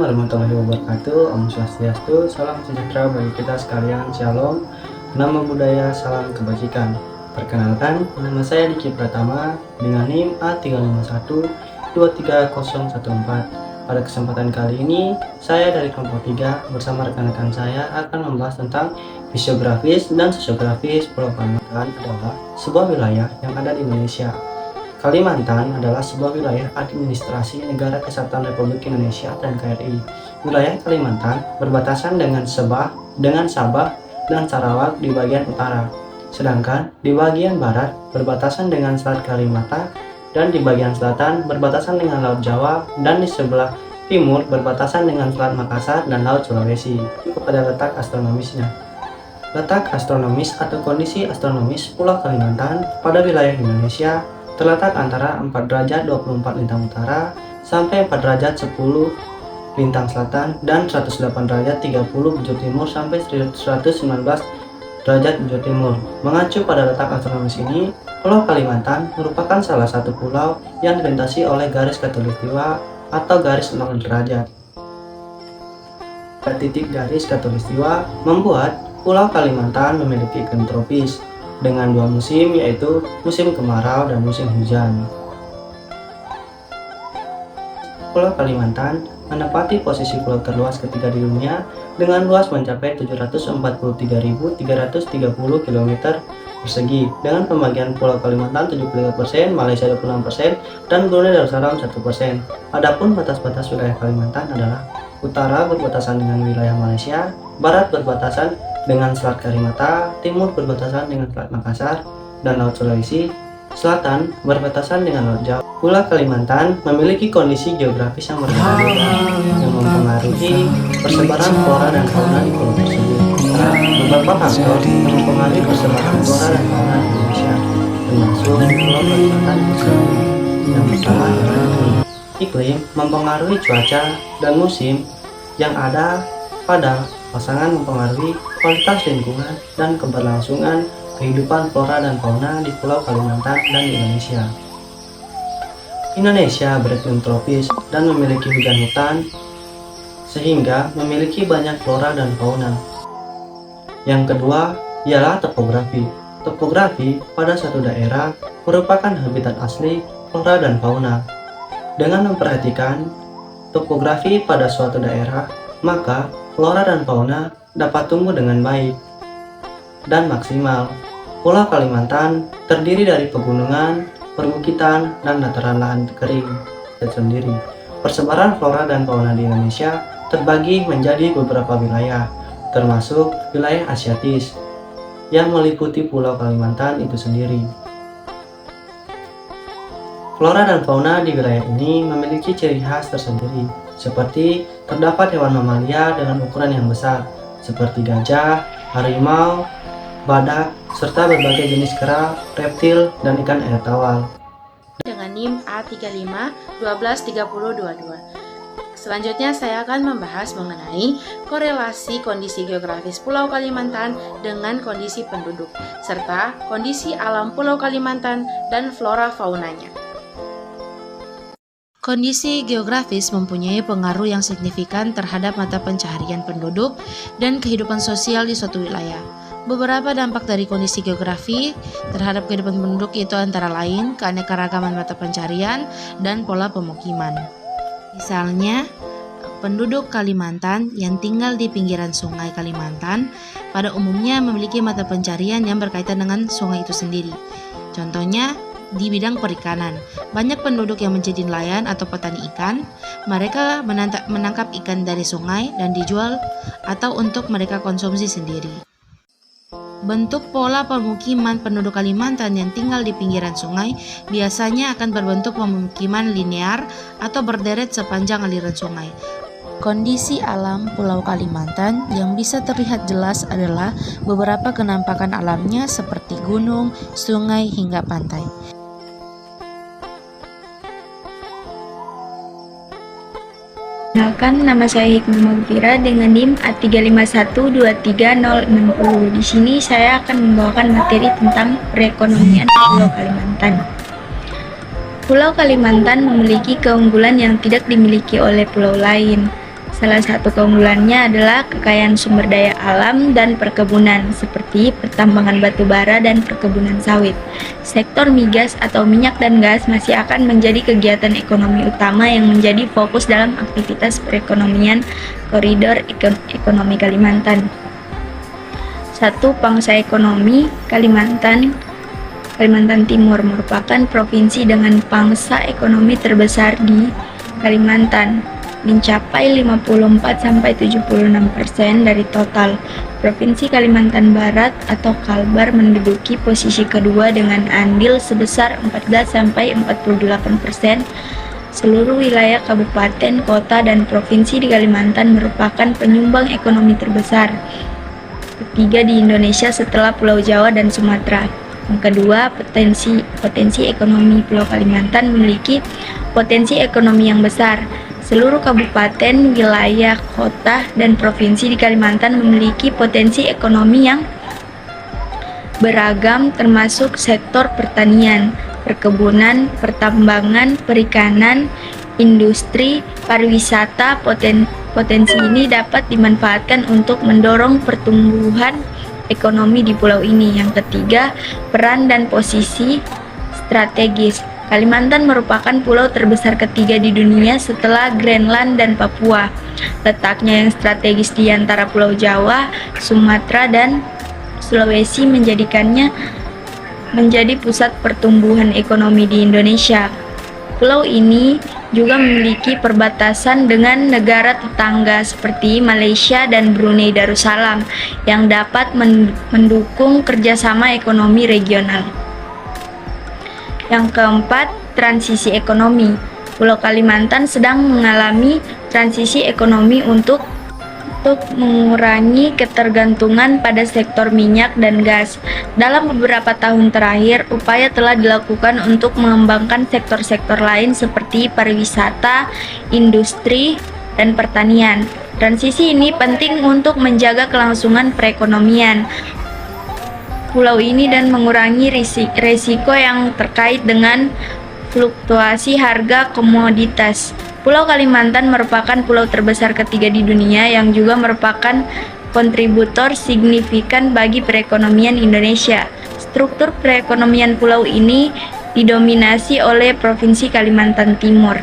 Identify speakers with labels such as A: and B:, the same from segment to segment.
A: warahmatullahi wabarakatuh. Om Swastiastu, salam sejahtera bagi kita sekalian. Shalom, nama budaya, salam kebajikan. Perkenalkan, nama saya Diki Pratama dengan NIM A351-23014. Pada kesempatan kali ini, saya dari kelompok 3 bersama rekan-rekan saya akan membahas tentang fisiografis dan sosiografis Pulau Kalimantan adalah sebuah wilayah yang ada di Indonesia. Kalimantan adalah sebuah wilayah administrasi Negara Kesatuan Republik Indonesia dan NKRI. Wilayah Kalimantan berbatasan dengan Sabah dan Sarawak di bagian utara. Sedangkan di bagian barat berbatasan dengan Selat Kalimantan dan di bagian selatan berbatasan dengan Laut Jawa dan di sebelah timur berbatasan dengan Selat Makassar dan Laut Sulawesi. Kepada letak astronomisnya. Letak astronomis atau kondisi astronomis Pulau Kalimantan pada wilayah Indonesia terletak antara 4 derajat 24 lintang utara sampai 4 derajat 10 lintang selatan dan 108 derajat 30 bujur timur sampai 119 derajat bujur timur. Mengacu pada letak astronomis ini, Pulau Kalimantan merupakan salah satu pulau yang dilintasi oleh garis khatulistiwa atau garis 0 derajat. Titik garis khatulistiwa membuat Pulau Kalimantan memiliki iklim tropis dengan 2 musim, yaitu musim kemarau dan musim hujan. Pulau Kalimantan menempati posisi pulau terluas ketiga di dunia dengan luas mencapai 743.330 km persegi dengan pembagian Pulau Kalimantan 73%, Malaysia 26%, dan Brunei Darussalam 1%. Adapun batas-batas wilayah Kalimantan adalah utara berbatasan dengan wilayah Malaysia, barat berbatasan dengan Selat Kalimantan, timur berbatasan dengan Selat Makassar dan Laut Sulawesi, selatan berbatasan dengan Laut Jawa. Pulau Kalimantan memiliki kondisi geografis yang berbeda-beda yang mempengaruhi persebaran flora dan fauna di pulau tersebut. Beberapa faktor yang mempengaruhi persebaran flora dan fauna di Indonesia, termasuk Pulau Kalimantan tersebut. Yang pertama adalah iklim mempengaruhi cuaca dan musim yang ada pada pasangan mempengaruhi kualitas lingkungan dan keberlangsungan kehidupan flora dan fauna di Pulau Kalimantan dan di Indonesia. Indonesia beriklim tropis dan memiliki hujan hutan sehingga memiliki banyak flora dan fauna. Yang kedua ialah topografi. Topografi pada suatu daerah merupakan habitat asli flora dan fauna. Dengan memperhatikan topografi pada suatu daerah, maka flora dan fauna dapat tumbuh dengan baik dan maksimal. Pulau Kalimantan terdiri dari pegunungan, perbukitan, dan dataran lahan kering tersendiri. Persebaran flora dan fauna di Indonesia terbagi menjadi beberapa wilayah, termasuk wilayah Asiatis yang meliputi Pulau Kalimantan itu sendiri. Flora dan fauna di wilayah ini memiliki ciri khas tersendiri, seperti terdapat hewan mamalia dengan ukuran yang besar, seperti gajah, harimau, badak, serta berbagai jenis kera, reptil, dan ikan air tawar.
B: Dengan NIM A35-123022. Selanjutnya saya akan membahas mengenai korelasi kondisi geografis Pulau Kalimantan dengan kondisi penduduk, serta kondisi alam Pulau Kalimantan dan flora faunanya. Kondisi geografis mempunyai pengaruh yang signifikan terhadap mata pencaharian penduduk dan kehidupan sosial di suatu wilayah. Beberapa dampak dari kondisi geografi terhadap kehidupan penduduk itu antara lain keanekaragaman mata pencaharian dan pola pemukiman. Misalnya, penduduk Kalimantan yang tinggal di pinggiran sungai Kalimantan pada umumnya memiliki mata pencaharian yang berkaitan dengan sungai itu sendiri. Contohnya, di bidang perikanan, banyak penduduk yang menjadi nelayan atau petani ikan. Mereka menangkap ikan dari sungai dan dijual atau untuk mereka konsumsi sendiri. Bentuk pola pemukiman penduduk Kalimantan yang tinggal di pinggiran sungai biasanya akan berbentuk pemukiman linear atau berderet sepanjang aliran sungai. Kondisi alam Pulau Kalimantan yang bisa terlihat jelas adalah beberapa kenampakan alamnya seperti gunung, sungai, hingga pantai.
C: Perkenalkan, nama saya Hikmah Magfira dengan NIM A35123060. Di sini saya akan membawakan materi tentang perekonomian Pulau Kalimantan. Pulau Kalimantan memiliki keunggulan yang tidak dimiliki oleh pulau lain. Salah satu keunggulannya adalah kekayaan sumber daya alam dan perkebunan, seperti pertambangan batu bara dan perkebunan sawit. Sektor migas atau minyak dan gas masih akan menjadi kegiatan ekonomi utama yang menjadi fokus dalam aktivitas perekonomian koridor ekonomi Kalimantan. 1. Pangsa ekonomi Kalimantan Timur merupakan provinsi dengan pangsa ekonomi terbesar di Kalimantan, mencapai 54-76% dari total. Provinsi Kalimantan Barat atau Kalbar menduduki posisi kedua dengan andil sebesar 14-48%. Seluruh wilayah kabupaten, kota, dan provinsi di Kalimantan merupakan penyumbang ekonomi terbesar ketiga di Indonesia setelah Pulau Jawa dan Sumatera. Yang kedua, potensi ekonomi Pulau Kalimantan memiliki potensi ekonomi yang besar. Seluruh kabupaten, wilayah, kota, dan provinsi di Kalimantan memiliki potensi ekonomi yang beragam termasuk sektor pertanian, perkebunan, pertambangan, perikanan, industri, pariwisata. Potensi ini dapat dimanfaatkan untuk mendorong pertumbuhan ekonomi di pulau ini. Yang ketiga, peran dan posisi strategis. Kalimantan merupakan pulau terbesar ketiga di dunia setelah Greenland dan Papua. Letaknya yang strategis di antara Pulau Jawa, Sumatera, dan Sulawesi menjadikannya menjadi pusat pertumbuhan ekonomi di Indonesia. Pulau ini juga memiliki perbatasan dengan negara tetangga seperti Malaysia dan Brunei Darussalam yang dapat mendukung kerjasama ekonomi regional. Yang keempat, transisi ekonomi. Pulau Kalimantan sedang mengalami transisi ekonomi untuk mengurangi ketergantungan pada sektor minyak dan gas. Dalam beberapa tahun terakhir, upaya telah dilakukan untuk mengembangkan sektor-sektor lain seperti pariwisata, industri, dan pertanian. Transisi ini penting untuk menjaga kelangsungan perekonomian pulau ini dan mengurangi risiko yang terkait dengan fluktuasi harga komoditas. Pulau Kalimantan merupakan pulau terbesar ketiga di dunia yang juga merupakan kontributor signifikan bagi perekonomian Indonesia. Struktur perekonomian pulau ini didominasi oleh Provinsi Kalimantan Timur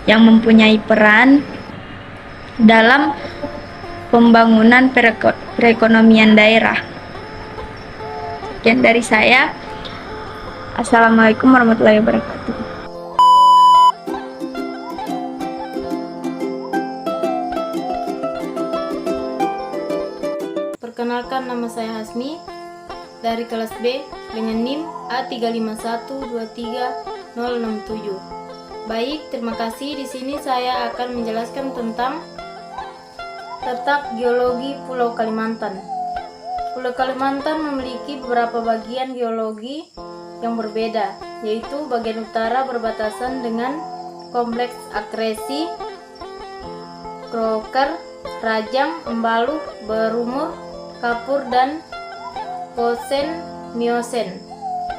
C: yang mempunyai peran dalam pembangunan perekonomian daerah. Sekian dari saya. Assalamualaikum warahmatullahi wabarakatuh.
D: Perkenalkan, nama saya Hasmi dari kelas B dengan NIM A35123067. Baik, terima kasih. Di sini saya akan menjelaskan tentang letak geologi Pulau Kalimantan. Pulau Kalimantan memiliki beberapa bagian geologi yang berbeda, yaitu bagian utara berbatasan dengan kompleks akresi, Kroker, Rajang, Embaluh, Berumur, Kapur, dan Kosen Miosen.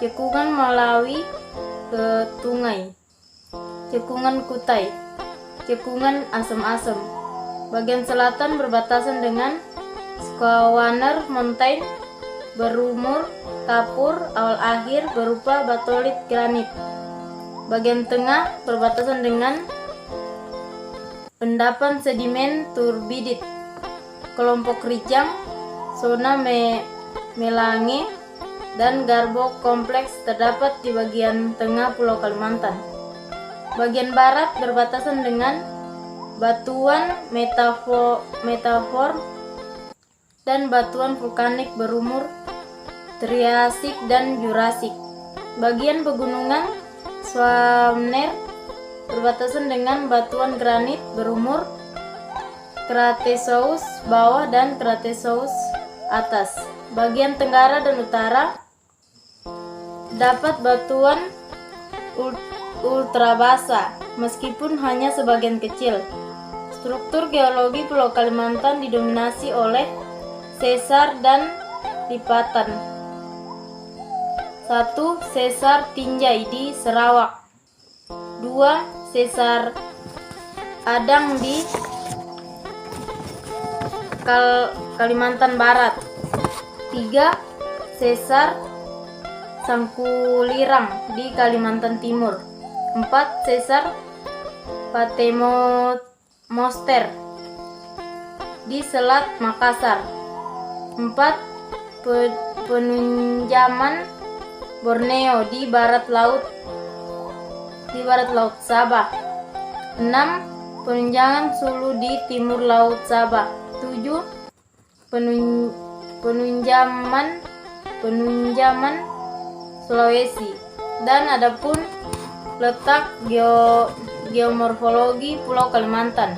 D: Cekungan Malawi ke Tungai, Cekungan Kutai, Cekungan Asem-Asem. Bagian selatan berbatasan dengan Skwaner Mountain, Berumur, Kapur, awal akhir berupa batolit granit. Bagian tengah berbatasan dengan endapan sedimen turbidit, kelompok Rijang, Zona Melange, dan Garbo kompleks terdapat di bagian tengah Pulau Kalimantan. Bagian barat berbatasan dengan batuan metafor dan batuan vulkanik berumur Triasik dan Jurasik. Bagian pegunungan Swamner berbatasan dengan batuan granit berumur Cretaceous bawah dan Cretaceous atas. Bagian tenggara dan utara dapat batuan ultrabasa, meskipun hanya sebagian kecil. Struktur geologi Pulau Kalimantan didominasi oleh sesar dan lipatan. 1. Sesar Tinjai di Sarawak. 2. Sesar Adang di Kalimantan Barat. 3. Sesar Sangkulirang di Kalimantan Timur. 4. Sesar Patemoster di Selat Makassar. 4. Penunjaman Borneo di barat laut Sabah. 6. Penunjangan Sulu di timur laut Sabah. 7. Penunjaman Sulawesi. Dan adapun letak geomorfologi Pulau Kalimantan.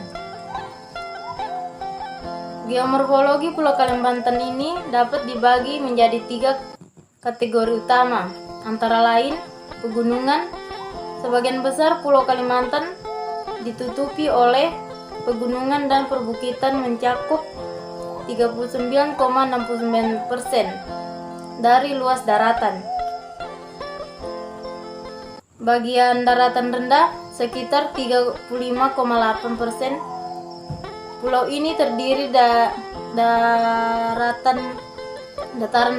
D: Geomorfologi Pulau Kalimantan ini dapat dibagi menjadi 3 kategori utama, antara lain pegunungan. Sebagian besar Pulau Kalimantan ditutupi oleh pegunungan dan perbukitan mencakup 39,69% dari luas daratan. Bagian daratan rendah sekitar 35,8%. Pulau ini terdiri dataran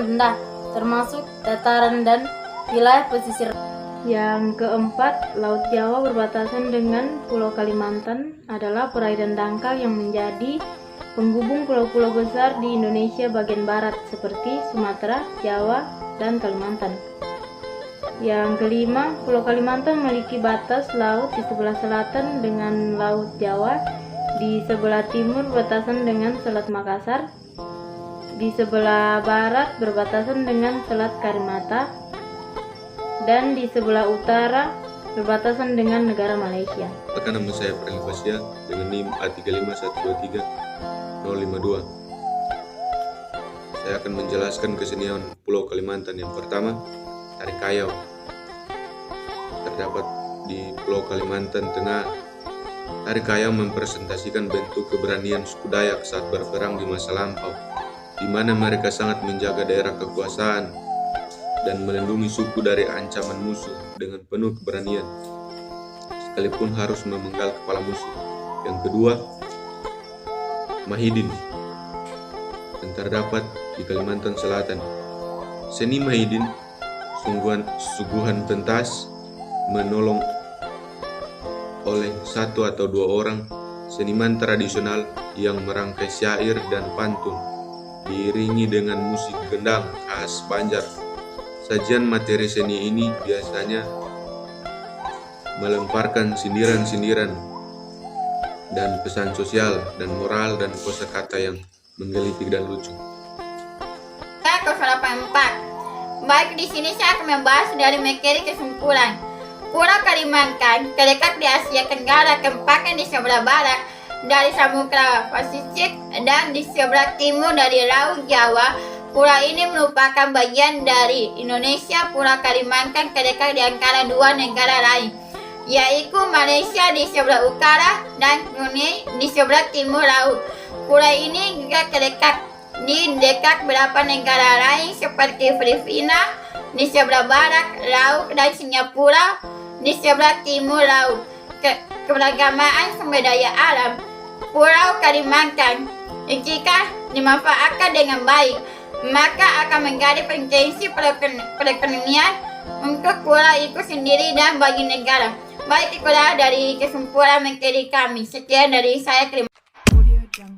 D: rendah, termasuk dataran dan wilayah pesisir. Yang keempat, Laut Jawa berbatasan dengan Pulau Kalimantan adalah perairan dangkal yang menjadi penghubung pulau-pulau besar di Indonesia bagian barat seperti Sumatera, Jawa, dan Kalimantan. Yang kelima, Pulau Kalimantan memiliki batas laut di sebelah selatan dengan Laut Jawa, di sebelah timur berbatasan dengan Selat Makassar, di sebelah barat berbatasan dengan Selat Karimata, dan di sebelah utara berbatasan dengan negara Malaysia.
E: Perkenalkan, nama saya Pranil Fasya dengan NIM A35123-052. Saya akan menjelaskan kesenian Pulau Kalimantan. Yang pertama, tari kayau. Terdapat di Pulau Kalimantan Tengah. Tari kayau mempresentasikan bentuk keberanian suku Dayak saat berperang di masa lampau, di mana mereka sangat menjaga daerah kekuasaan dan melindungi suku dari ancaman musuh dengan penuh keberanian, sekalipun harus memenggal kepala musuh. Yang kedua, Mahidin, yang terdapat di Kalimantan Selatan. Seni Mahidin, suguhan pentas menolong oleh 1 atau 2 orang seniman tradisional yang merangkai syair dan pantun, diiringi dengan musik gendang khas Banjar. Sajian materi seni ini biasanya melemparkan sindiran-sindiran dan pesan sosial dan moral dan kosakata yang menggelitik dan lucu.
F: 084. Baik, di sini saya akan membahas dari materi kesimpulan. Pulau Kalimantan terletak di Asia Tenggara, tempatnya di sebelah barat dari Samudra Pasifik dan di sebelah timur dari Laut Jawa. Pulau ini merupakan bagian dari Indonesia. Pulau Kalimantan terletak di antara 2 negara lain, yaitu Malaysia di sebelah utara dan Brunei di sebelah timur laut. Pulau ini juga terletak di dekat beberapa negara lain seperti Filipina di sebelah barat laut dan Singapura di sebelah timur laut. Keberagaman sumber daya alam Pulau Kalimantan jika dimanfaatkan dengan baik, maka akan menjadi potensi perekonomian untuk pulau itu sendiri dan bagi negara. Baik, itulah dari kesimpulan materi kami. Sekian dari saya. Terima kasih.